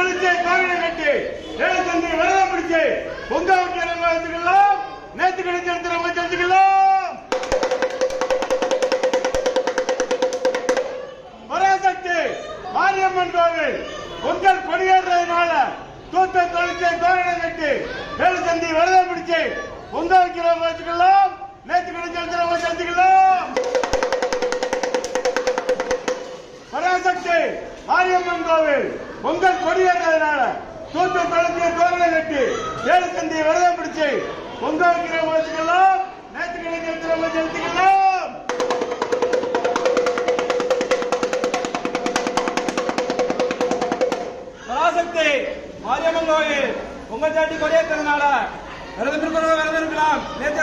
தொழிற்சை தோரணை கட்டி ஏழு தந்தி விரதம் பிடிச்சு பொங்காவுக்கு இறங்க வச்சுக்கலாம். நேற்று கிடைச்ச எடுத்து தெரிஞ்சுக்கலாம். பராசக்தி மாரியம்மன் கோவில் பொங்கல் கொடியேறதுனால தூத்த தொழிற்சை தோரணை கட்டி ஏழு தந்தி விரதம் பிடிச்சு பொங்காவுக்கு இறங்க வச்சுக்கலாம். நேற்று கிடைச்ச எடுத்து தெரிஞ்சுக்கலாம். பராசக்தி மாரியம்மன் கோவில் பொங்கல் கொடியேறதுனால தூத்த தொழிற்சை தோரணை கட்டி ஏழு தந்தி விரதம் பிடிச்சு பொங்கல் வச்சுக்கலாம். நேற்று கிடைச்ச செலுத்திக்கலாம். பராசக்தி மாரியம்மன் கோவில் பொங்கல் சாட்டி கொடியேற்றதுனால விரதம் இருக்கலாம். நேற்று